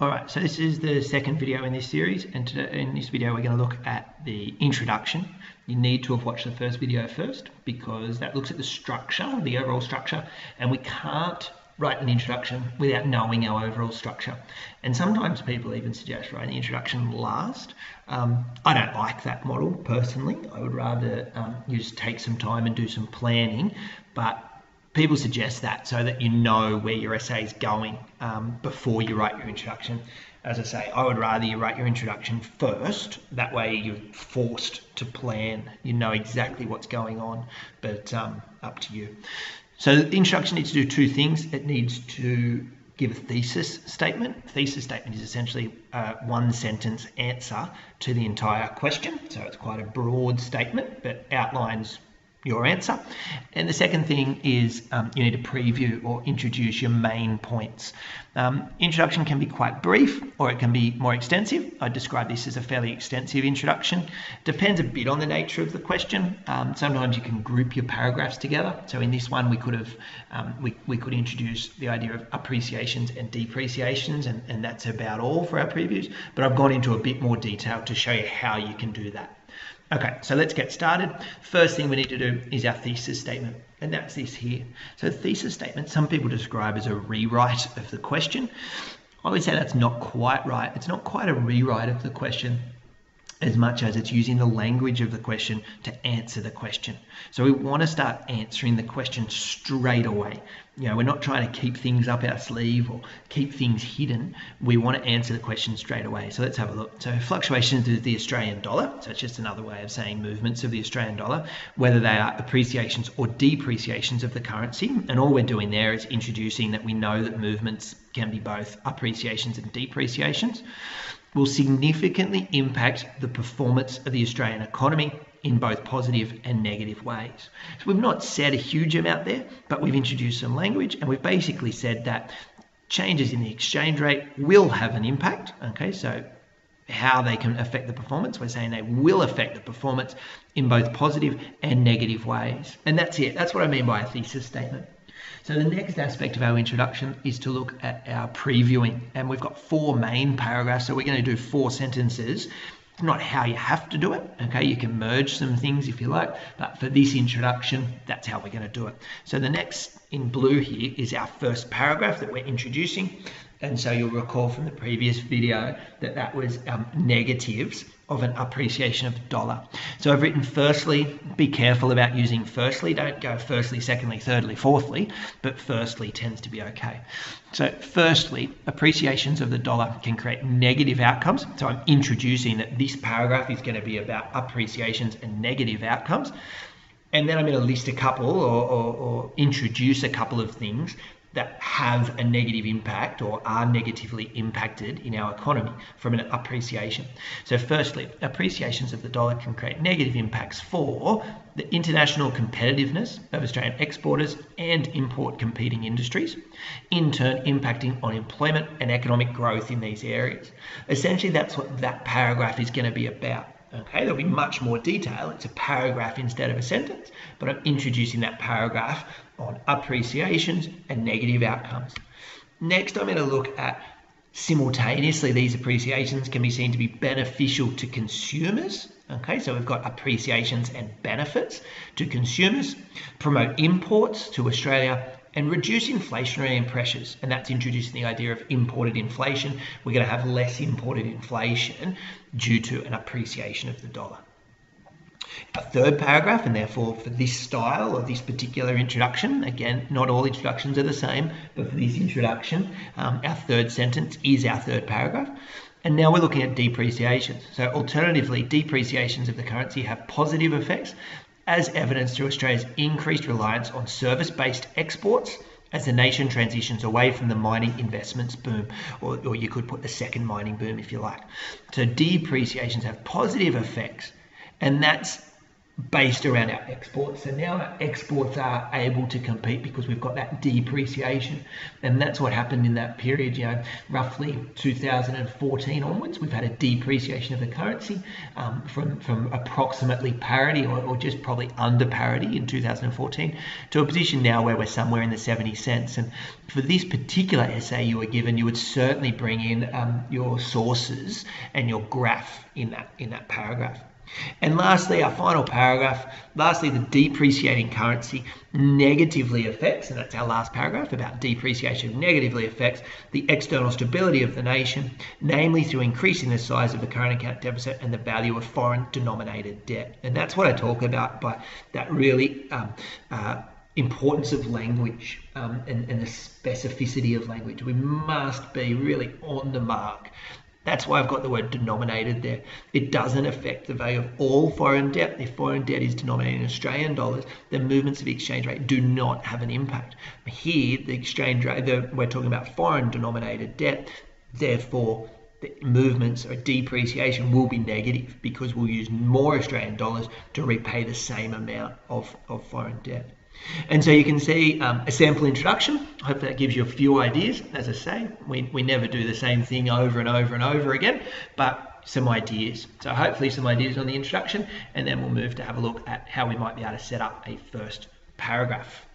Alright, so this is the second video in this series, and today, in this video we're going to look at the introduction. You need to have watched the first video first because that looks at the structure, the overall structure, and we can't write an introduction without knowing our overall structure. And sometimes people even suggest writing the introduction last. I don't like that model personally. I would rather you just take some time and do some planning, but people suggest that so that you know where your essay is going before you write your introduction. As I say, I would rather you write your introduction first. That way you're forced to plan. You know exactly what's going on, but up to you. So the introduction needs to do two things. It needs to give a thesis statement. A thesis statement is essentially a one-sentence answer to the entire question. So it's quite a broad statement, but outlines your answer. And the second thing is you need to preview or introduce your main points. Introduction can be quite brief or it can be more extensive. I describe this as a fairly extensive introduction. Depends a bit on the nature of the question. Sometimes you can group your paragraphs together. So in this one we could have we could introduce the idea of appreciations and depreciations, and that's about all for our previews, but I've gone into a bit more detail to show you how you can do that. Okay, so let's get started. First thing we need to do is our thesis statement, and that's this here. So thesis statement, some people describe as a rewrite of the question. I would say that's not quite right. It's not quite a rewrite of the question as much as it's using the language of the question to answer the question. So we want to start answering the question straight away. You know, we're not trying to keep things up our sleeve or keep things hidden. We want to answer the question straight away. So let's have a look. So fluctuations of the Australian dollar, so it's just another way of saying movements of the Australian dollar, whether they are appreciations or depreciations of the currency. And all we're doing there is introducing that we know that movements can be both appreciations and depreciations, will significantly impact the performance of the Australian economy in both positive and negative ways. So we've not said a huge amount there, but we've introduced some language, and we've basically said that changes in the exchange rate will have an impact. Okay, so how they can affect the performance, we're saying they will affect the performance in both positive and negative ways. And that's it. That's what I mean by a thesis statement. So the next aspect of our introduction is to look at our previewing, and we've got 4 main paragraphs, so we're going to do 4 sentences. It's not how you have to do it, okay? You can merge some things if you like, but for this introduction, that's how we're going to do it. So the next in blue here is our first paragraph that we're introducing, and so you'll recall from the previous video that that was negatives of an appreciation of the dollar. So I've written firstly, be careful about using firstly, don't go firstly, secondly, thirdly, fourthly, but firstly tends to be okay. So firstly, appreciations of the dollar can create negative outcomes. So I'm introducing that this paragraph is going to be about appreciations and negative outcomes. And then I'm going to list a couple or introduce a couple of things that have a negative impact or are negatively impacted in our economy from an appreciation. So firstly, appreciations of the dollar can create negative impacts for the international competitiveness of Australian exporters and import competing industries, in turn impacting on employment and economic growth in these areas. Essentially, that's what that paragraph is going to be about. Okay, there'll be much more detail. It's a paragraph instead of a sentence, but I'm introducing that paragraph on appreciations and negative outcomes. Next, I'm going to look at simultaneously these appreciations can be seen to be beneficial to consumers. Okay, so we've got appreciations and benefits to consumers, promote imports to Australia, and reduce inflationary pressures. And that's introducing the idea of imported inflation. We're going to have less imported inflation due to an appreciation of the dollar. A third paragraph, and therefore for this style or this particular introduction, again, not all introductions are the same, but for this introduction, our third sentence is our third paragraph. And now we're looking at depreciations. So alternatively, depreciations of the currency have positive effects as evidenced through Australia's increased reliance on service-based exports as the nation transitions away from the mining investments boom, or you could put the second mining boom if you like. So depreciations have positive effects, and that's based around our exports. So now our exports are able to compete because we've got that depreciation, and that's what happened in that period. Roughly 2014 onwards, we've had a depreciation of the currency from approximately parity or just probably under parity in 2014 to a position now where we're somewhere in the 70 cents. And for this particular essay you were given, you would certainly bring in your sources and your graph in that paragraph. And lastly, our final paragraph, the depreciating currency negatively affects, and that's our last paragraph about depreciation, negatively affects the external stability of the nation, namely through increasing the size of the current account deficit and the value of foreign denominated debt. And that's what I talk about by that really importance of language and the specificity of language. We must be really on the mark. That's why I've got the word denominated there. It doesn't affect the value of all foreign debt. If foreign debt is denominated in Australian dollars, then movements of the exchange rate do not have an impact. Here, the exchange rate, we're talking about foreign denominated debt. Therefore, the movements or depreciation will be negative because we'll use more Australian dollars to repay the same amount of foreign debt. And so you can see a sample introduction. I hope that gives you a few ideas. As I say, we never do the same thing over and over and over again, but some ideas. So hopefully some ideas on the introduction, and then we'll move to have a look at how we might be able to set up a first paragraph.